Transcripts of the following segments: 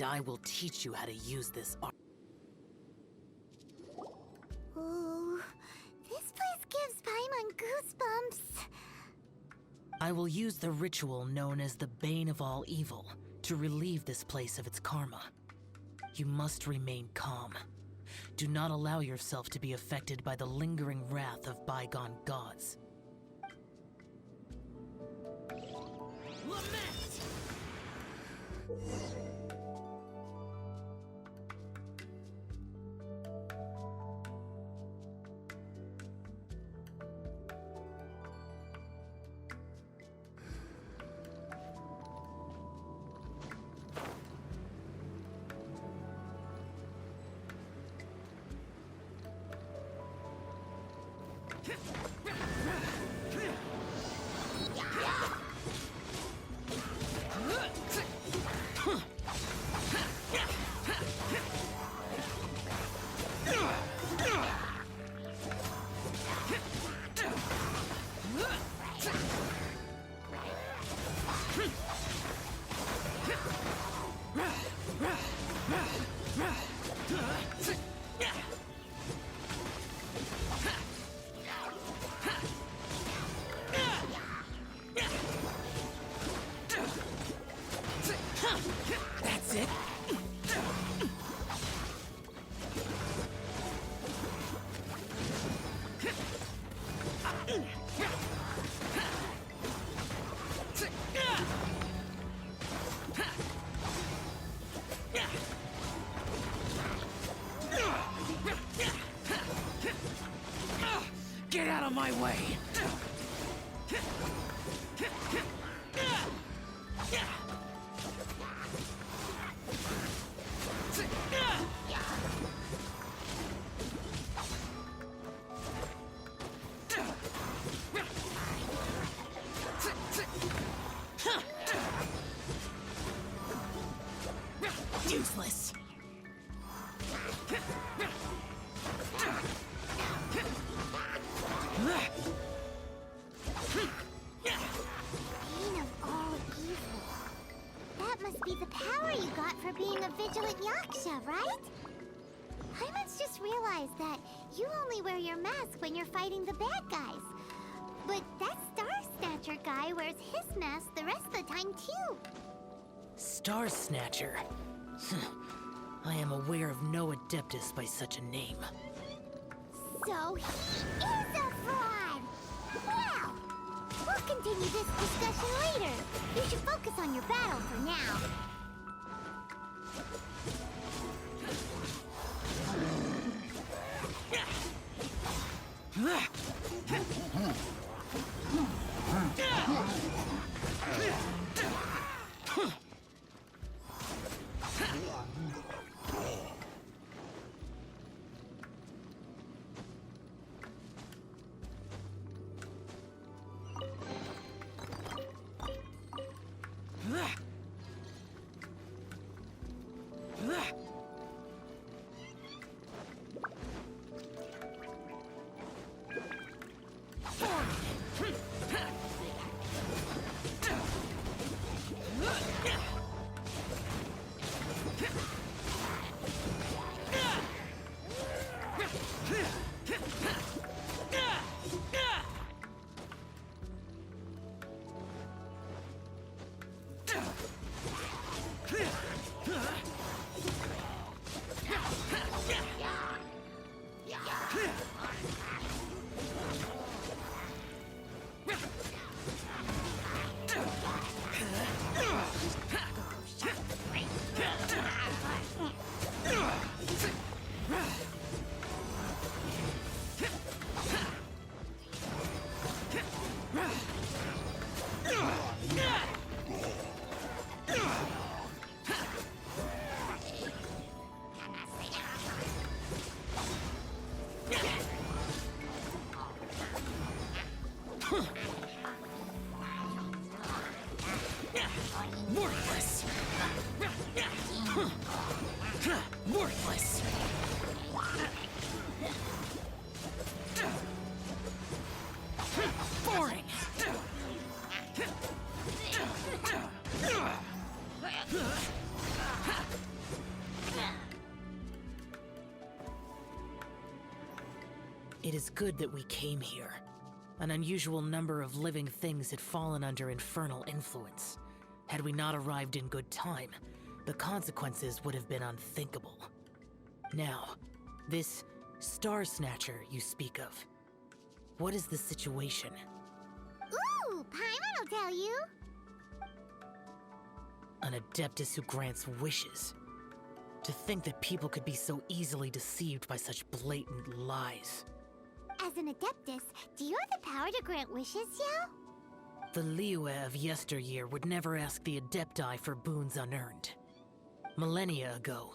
And I will teach you how to use this art. Ooh, this place gives Paimon goosebumps. I will use the ritual known as the Bane of All Evil to relieve this place of its karma. You must remain calm. Do not allow yourself to be affected by the lingering wrath of bygone gods. Lament! That's it. Get out of my way! Useless! Bane of all evil. That must be the power you got for being a vigilant yaksha, right? Paimon's just realized that you only wear your mask when you're fighting the bad guys. But that Star Snatcher guy wears his mask the rest of the time, too. Star Snatcher? I am aware of no adeptus by such a name. So he is a fraud! Well, we'll continue this discussion later. You should focus on your battle for now. Worthless! Worthless! Boring! It is good that we came here. An unusual number of living things had fallen under infernal influence. Had we not arrived in good time, the consequences would have been unthinkable. Now, this Star Snatcher you speak of, what is the situation? Ooh, Paimon will tell you. An Adeptus who grants wishes. To think that people could be so easily deceived by such blatant lies. As an Adeptus, do you have the power to grant wishes, Xiao? The Liyue of yesteryear would never ask the Adepti for boons unearned. Millennia ago,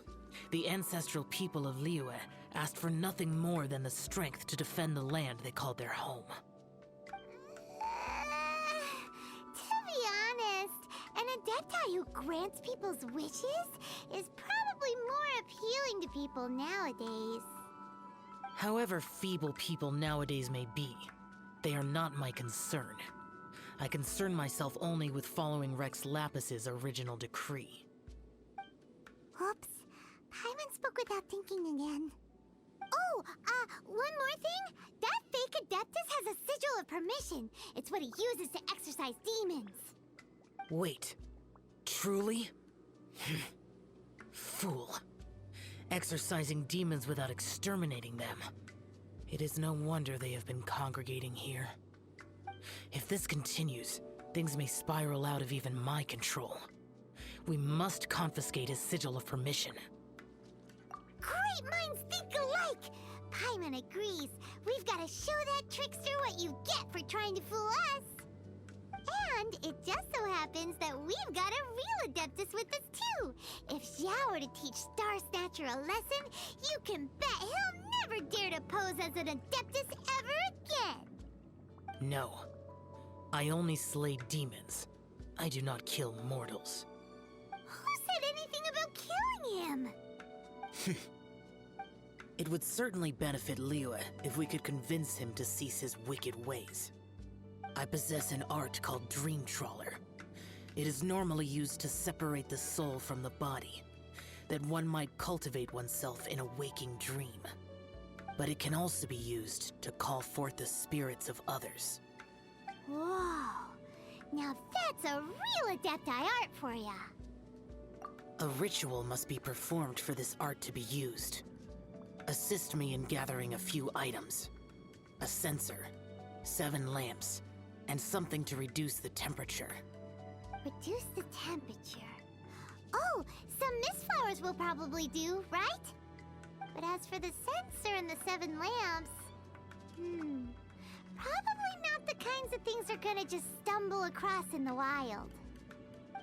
the ancestral people of Liyue asked for nothing more than the strength to defend the land they called their home. To be honest, an Adepti who grants people's wishes is probably more appealing to people nowadays. However feeble people nowadays may be, they are not my concern. I concern myself only with following Rex Lapis's original decree. Oops. Paimon spoke without thinking again. Oh, one more thing. That fake Adeptus has a sigil of permission. It's what he uses to exorcise demons. Wait, truly? Fool. Exorcising demons without exterminating them. It is no wonder they have been congregating here. If this continues, things may spiral out of even my control. We must confiscate his sigil of permission. Great minds think alike! Paimon agrees. We've got to show that trickster what you get for trying to fool us. And it just so happens that we've got a real Adeptus with us too. If Xiao were to teach Star Snatcher a lesson, you can bet he'll never dare to pose as an Adeptus ever again. No. I only slay demons. I do not kill mortals. Who said anything about killing him? It would certainly benefit Liyue if we could convince him to cease his wicked ways. I possess an art called Dream Trawler. It is normally used to separate the soul from the body, that one might cultivate oneself in a waking dream. But it can also be used to call forth the spirits of others. Whoa. Now that's a real Adepti art for ya. A ritual must be performed for this art to be used. Assist me in gathering a few items. A censer, 7 lamps, and something to reduce the temperature. Reduce the temperature. Oh, some mist flowers will probably do, right? But as for the censer and the 7 lamps, probably not the kinds of things they're gonna just stumble across in the wild.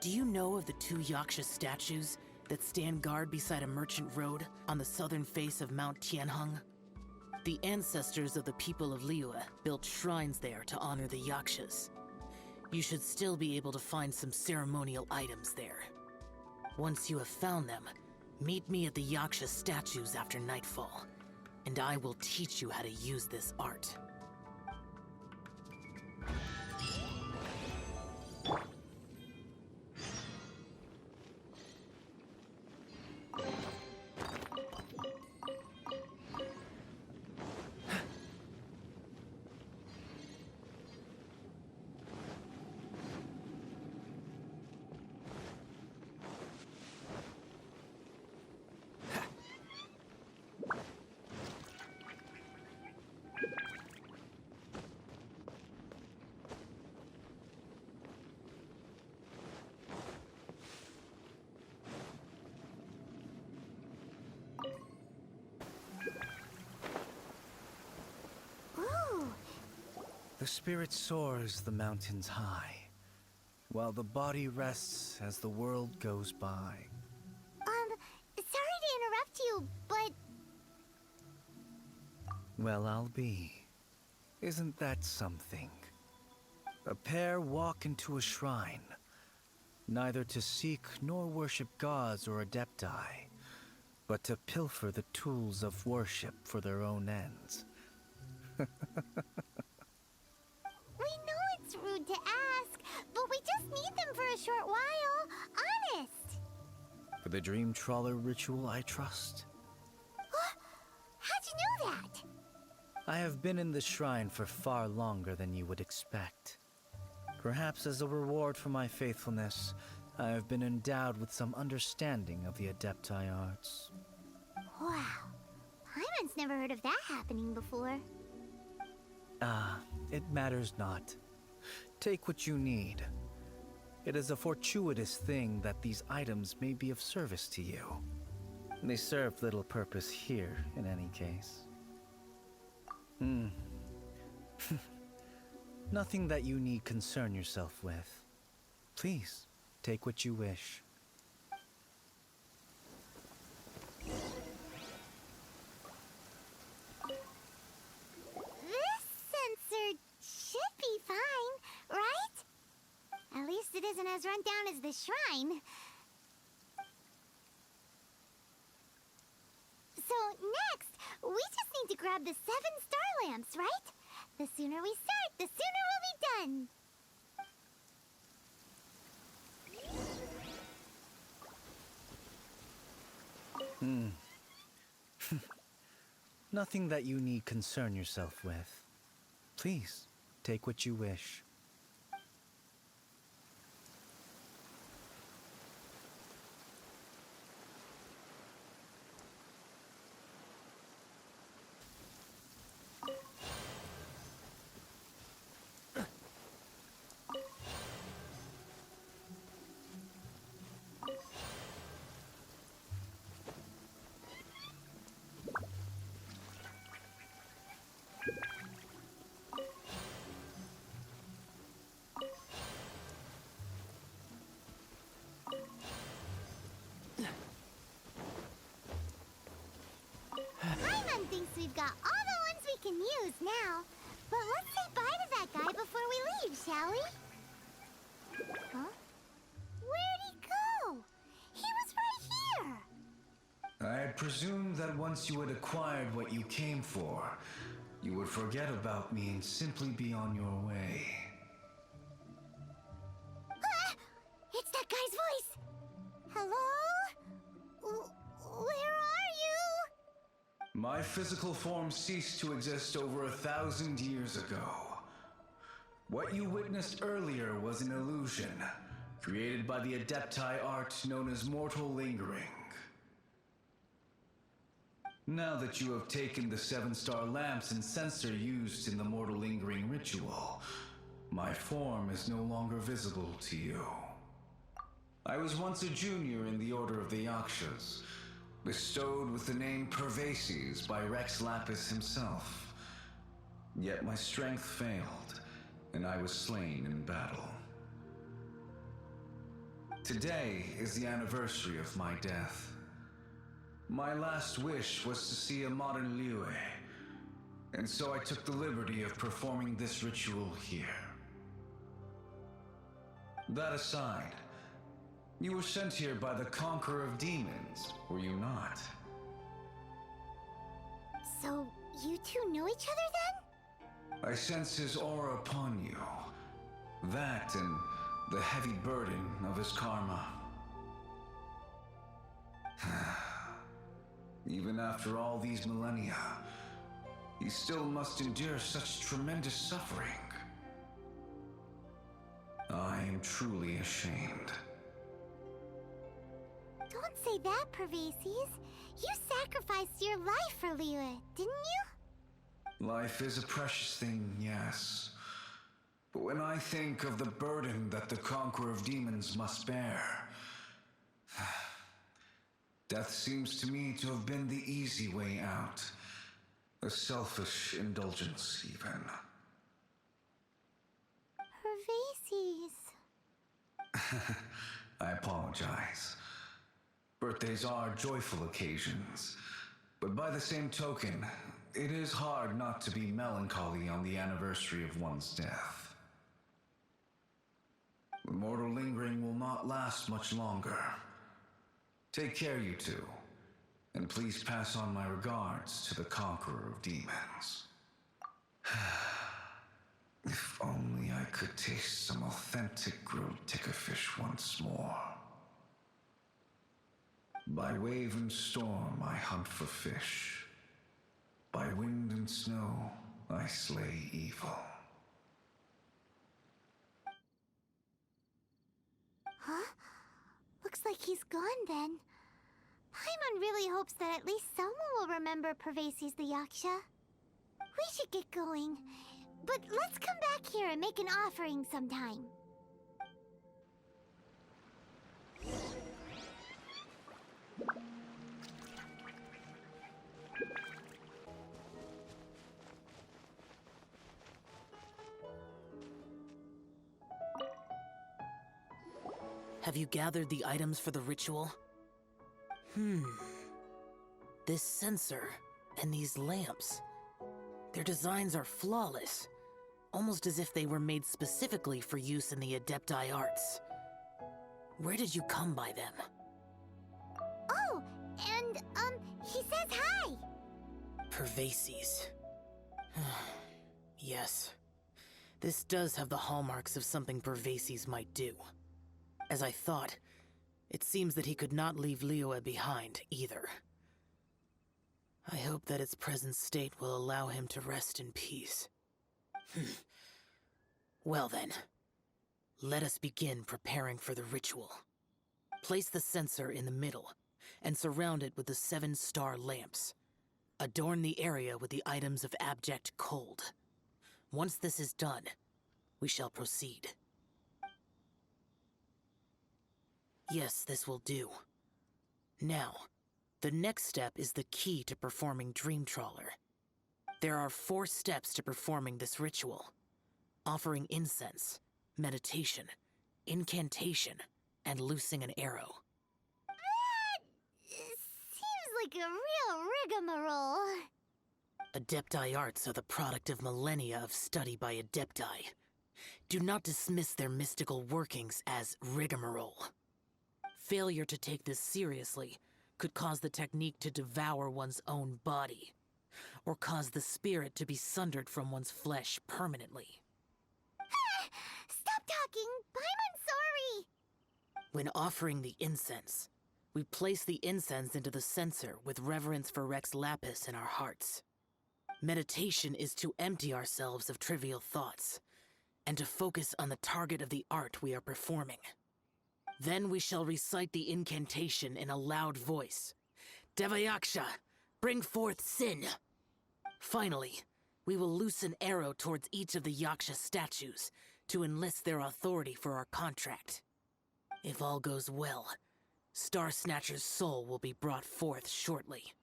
Do you know of the 2 Yaksha statues that stand guard beside a merchant road on the southern face of Mount Tianheng? The ancestors of the people of Liyue built shrines there to honor the Yakshas. You should still be able to find some ceremonial items there. Once you have found them, meet me at the Yaksha statues after nightfall, and I will teach you how to use this art. The spirit soars the mountains high, while the body rests as the world goes by. Sorry to interrupt you, but... Well, I'll be. Isn't that something? A pair walk into a shrine, neither to seek nor worship gods or adepti, but to pilfer the tools of worship for their own ends. We know it's rude to ask, but we just need them for a short while. Honest. For the Dream Trawler ritual, I trust. How'd you know that? I have been in the shrine for far longer than you would expect. Perhaps as a reward for my faithfulness, I have been endowed with some understanding of the Adepti arts. Wow. Paimon's never heard of that happening before. It matters not. Take what you need. It is a fortuitous thing that these items may be of service to you. They serve little purpose here, in any case. Nothing that you need concern yourself with. Please, take what you wish. This sensor should be fine, right? At least it isn't as run down as the shrine. So next, we just need to grab the 7 star lamps, right? The sooner we start, the sooner we'll be done. Nothing that you need concern yourself with. Please, take what you wish. Paimon thinks we've got all the ones we can use now. But let's say bye to that guy before we leave, shall we? Huh? Where'd he go? He was right here. I had presumed that once you had acquired what you came for, you would forget about me and simply be on your way. Ah! It's that guy's voice. Hello? Where are you? My physical form ceased to exist over 1,000 years ago. What you witnessed earlier was an illusion, created by the Adepti art known as mortal lingering. Now that you have taken the 7 star lamps and censer used in the mortal lingering ritual, my form is no longer visible to you. I was once a junior in the Order of the Yakshas, bestowed with the name Pervases by Rex Lapis himself. Yet my strength failed, and I was slain in battle. Today is the anniversary of my death. My last wish was to see a modern Liyue, and so I took the liberty of performing this ritual here. That aside, you were sent here by the Conqueror of Demons, were you not? So, you two know each other then? I sense his aura upon you. That and the heavy burden of his karma. Even after all these millennia, he still must endure such tremendous suffering. I am truly ashamed. Don't say that, Pervases. You sacrificed your life for Liyue, didn't you? Life is a precious thing, yes. But when I think of the burden that the Conqueror of Demons must bear, death seems to me to have been the easy way out. A selfish indulgence, even. Pervases. I apologize. Birthdays are joyful occasions, but by the same token, it is hard not to be melancholy on the anniversary of one's death. The mortal lingering will not last much longer. Take care, you two, and please pass on my regards to the Conqueror of Demons. If only I could taste some authentic grilled tickerfish once more. By wave and storm I hunt for fish. By wind and snow I slay evil. Huh? Looks like he's gone then. Paimon really hopes that at least someone will remember Pervases the Yaksha. We should get going. But let's come back here and make an offering sometime. Have you gathered the items for the ritual? This sensor and these lamps. Their designs are flawless, almost as if they were made specifically for use in the Adepti arts. Where did you come by them? Oh, and, he says hi! Pervases. Yes. This does have the hallmarks of something Pervases might do. As I thought, it seems that he could not leave Liyue behind, either. I hope that its present state will allow him to rest in peace. Well then, let us begin preparing for the ritual. Place the censer in the middle, and surround it with the 7-star lamps. Adorn the area with the items of abject cold. Once this is done, we shall proceed. Yes, this will do. Now, the next step is the key to performing Dream Trawler. There are 4 steps to performing this ritual. Offering incense, meditation, incantation, and loosing an arrow. Seems like a real rigmarole. Adepti arts are the product of millennia of study by Adepti. Do not dismiss their mystical workings as rigmarole. Failure to take this seriously could cause the technique to devour one's own body, or cause the spirit to be sundered from one's flesh permanently. Stop talking! Paimon's sorry! When offering the incense, we place the incense into the censer with reverence for Rex Lapis in our hearts. Meditation is to empty ourselves of trivial thoughts, and to focus on the target of the art we are performing. Then we shall recite the incantation in a loud voice. Devayaksha, bring forth sin! Finally, we will loose an arrow towards each of the Yaksha statues to enlist their authority for our contract. If all goes well, Star Snatcher's soul will be brought forth shortly.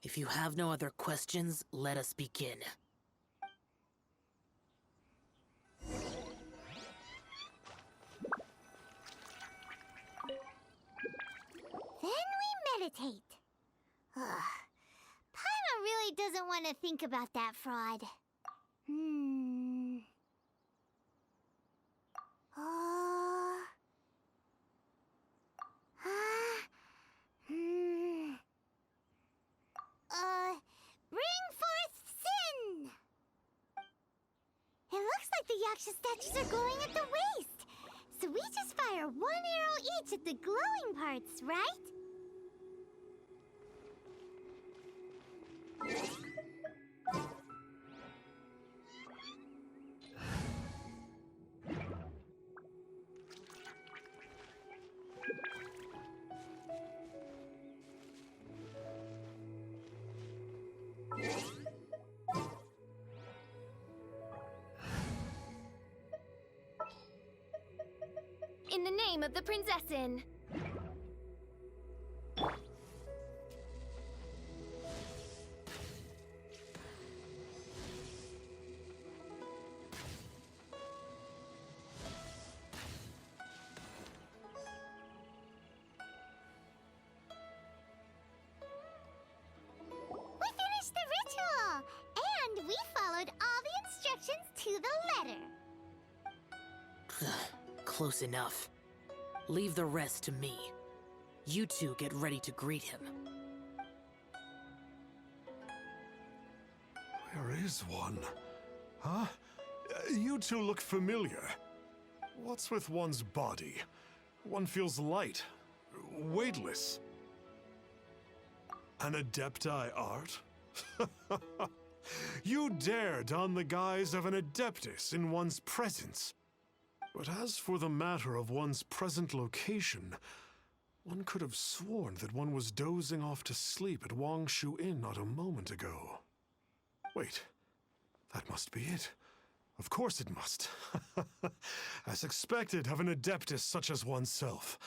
If you have no other questions, let us begin. Then we meditate. Ugh. Paimon really doesn't want to think about that fraud. Bring forth sin! It looks like the Yaksha statues are glowing at the waist. So we just fire 1 arrow each at the glowing parts, right? In the name of the Prinzessin. We finished the ritual! And we followed all the instructions to the letter. Close enough. Leave the rest to me. You two get ready to greet him. There is one. Huh? You two look familiar. What's with one's body? One feels light, weightless. An Adepti art? You dare don the guise of an Adeptus in one's presence. But as for the matter of one's present location, one could have sworn that one was dozing off to sleep at Wangshu Inn not a moment ago. Wait, that must be it. Of course it must. As expected of an Adeptus such as oneself.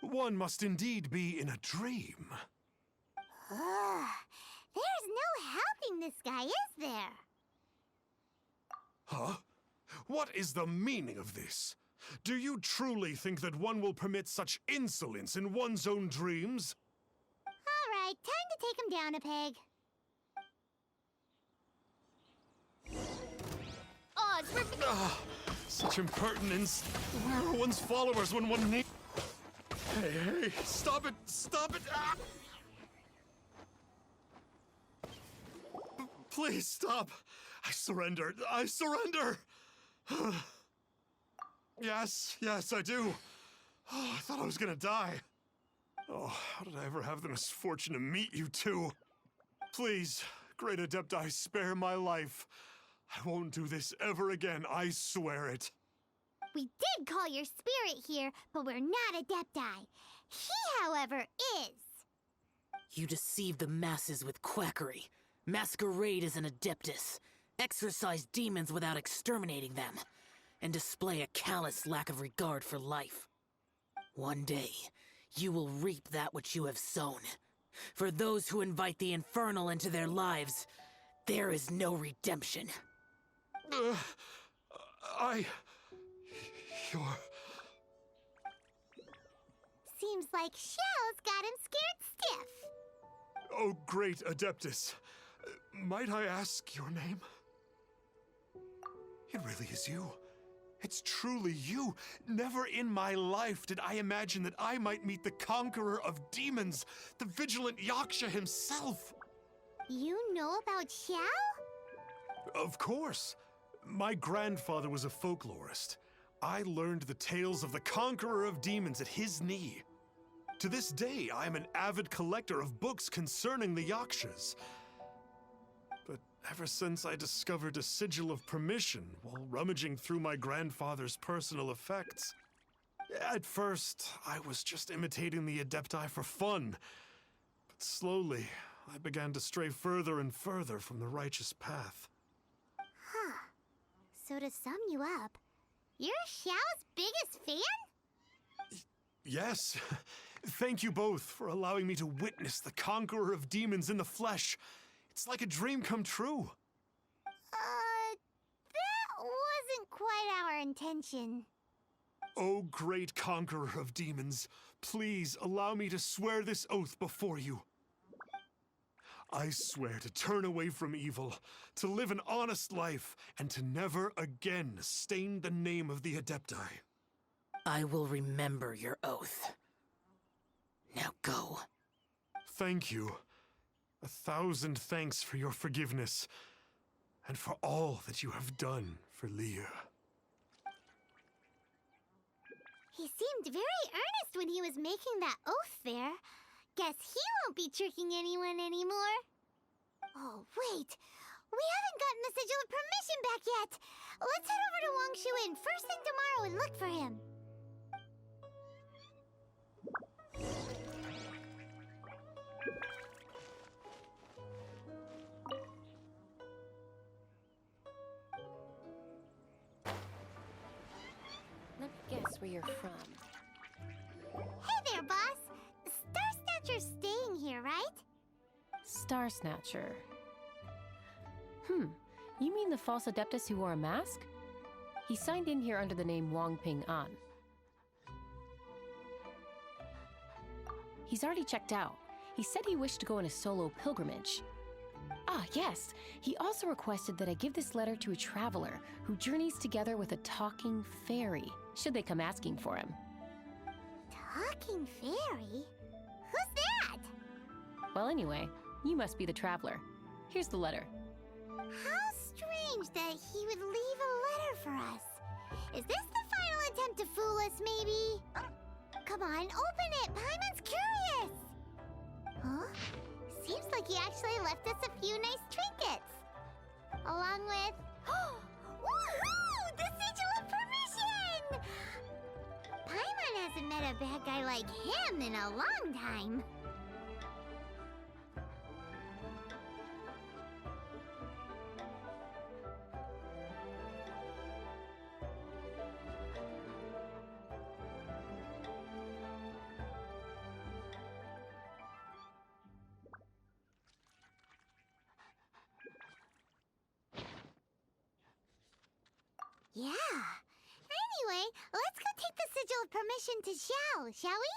One must indeed be in a dream. Ugh. There's no helping this guy, is there? Huh? What is the meaning of this? Do you truly think that one will permit such insolence in one's own dreams? All right, time to take him down a peg. Oz, we're... Such impertinence. Where are one's followers when one needs... Hey, stop it! Stop it! Ah! Please stop! I surrender! I surrender! Yes, I do. Oh, I thought I was gonna die. Oh, how did I ever have the misfortune to meet you two? Please, Great Adepti, spare my life. I won't do this ever again, I swear it. We did call your spirit here, but we're not Adepti. He, however, is. You deceive the masses with quackery. Masquerade as an Adeptus. Exorcise demons without exterminating them. And display a callous lack of regard for life. One day, you will reap that which you have sown. For those who invite the infernal into their lives, there is no redemption. You're... Seems like Xiao's got him scared stiff. Oh, great Adeptus. Might I ask your name? It really is you. It's truly you. Never in my life did I imagine that I might meet the conqueror of demons, the vigilant Yaksha himself. You know about Xiao? Of course. My grandfather was a folklorist. I learned the tales of the conqueror of demons at his knee. To this day, I am an avid collector of books concerning the Yakshas. But ever since I discovered a sigil of permission while rummaging through my grandfather's personal effects, at first, I was just imitating the Adepti for fun. But slowly, I began to stray further and further from the righteous path. Huh. So to sum you up, you're Xiao's biggest fan? Yes. Thank you both for allowing me to witness the conqueror of demons in the flesh. It's like a dream come true. That wasn't quite our intention. Oh, great conqueror of demons, please allow me to swear this oath before you. I swear to turn away from evil, to live an honest life, and to never again stain the name of the Adepti. I will remember your oath. Now go. Thank you. 1,000 thanks for your forgiveness, and for all that you have done for Leah. He seemed very earnest when he was making that oath there. Guess he won't be tricking anyone anymore. Oh, wait. We haven't gotten the sigil of permission back yet. Let's head over to Wangshu Inn first thing tomorrow and look for him. Let me guess where you're from. Hey there, boss. Star Snatcher's staying here, right? Star Snatcher. You mean the false Adeptus who wore a mask? He signed in here under the name Wang Ping An. He's already checked out. He said he wished to go on a solo pilgrimage. Ah, yes. He also requested that I give this letter to a traveler who journeys together with a talking fairy, should they come asking for him. Talking fairy? Who's that? Well, anyway, you must be the traveler. Here's the letter. How strange that he would leave a letter for us. Is this the final attempt to fool us, maybe? Come on, open it! Paimon's curious! Huh? Seems like like he actually left us a few nice trinkets. Along with... Woohoo! The Sigil of Permission! Paimon hasn't met a bad guy like him in a long time. Yeah. Anyway, let's go take the Sigil of Permission to Xiao, shall we?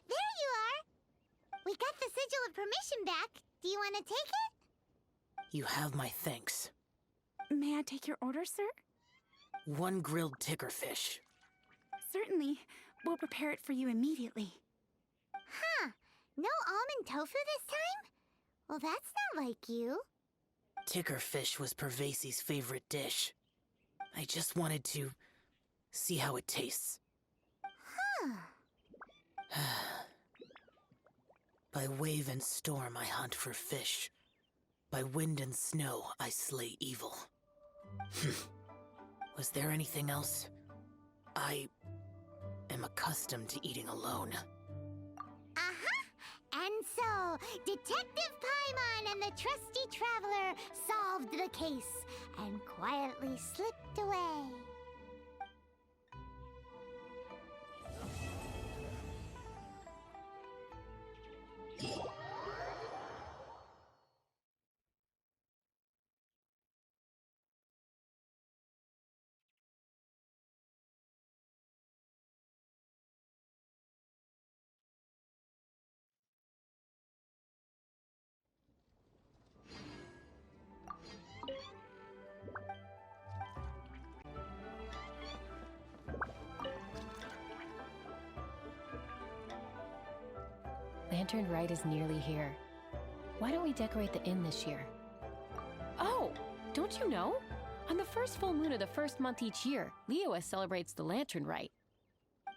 There you are! We got the Sigil of Permission back. Do you want to take it? You have my thanks. May I take your order, sir? 1 grilled tickerfish. Certainly. We'll prepare it for you immediately. Huh. No almond tofu this time? Well, that's not like you. Tickerfish was Pervasi's favorite dish. I just wanted to see how it tastes. Huh. By wave and storm I hunt for fish. By wind and snow I slay evil. Was there anything else? I am accustomed to eating alone. Uh-huh. And so, Detective Paimon and the trusty traveler solved the case and quietly slipped away. Lantern Rite is nearly here. Why don't we decorate the inn this year? Oh, don't you know? On the first full moon of the first month each year, Liyue celebrates the Lantern Rite.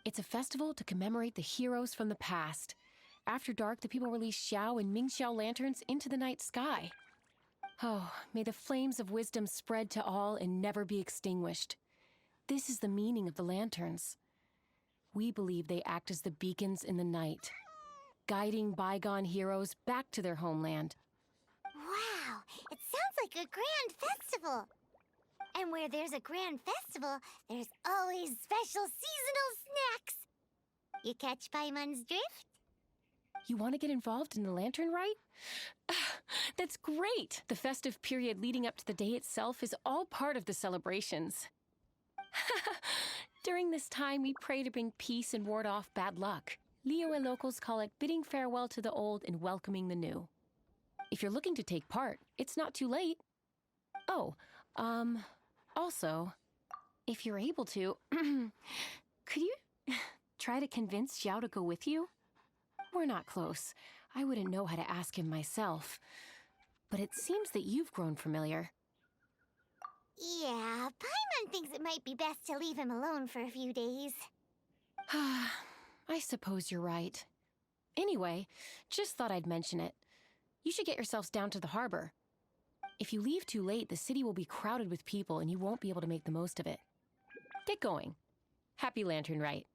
It's a festival to commemorate the heroes from the past. After dark, the people release Xiao and Mingxiao lanterns into the night sky. Oh, may the flames of wisdom spread to all and never be extinguished. This is the meaning of the lanterns. We believe they act as the beacons in the night, guiding bygone heroes back to their homeland. Wow, it sounds like a grand festival. And where there's a grand festival, there's always special seasonal snacks. You catch Paimon's drift? You want to get involved in the Lantern Rite? That's great! The festive period leading up to the day itself is all part of the celebrations. During this time, we pray to bring peace and ward off bad luck. Liyue locals call it bidding farewell to the old and welcoming the new. If you're looking to take part, it's not too late. Oh, also, if you're able to, could you try to convince Xiao to go with you? We're not close. I wouldn't know how to ask him myself. But it seems that you've grown familiar. Yeah, Paimon thinks it might be best to leave him alone for a few days. I suppose you're right. Anyway, just thought I'd mention it. You should get yourselves down to the harbor. If you leave too late, the city will be crowded with people and you won't be able to make the most of it. Get going. Happy Lantern Rite.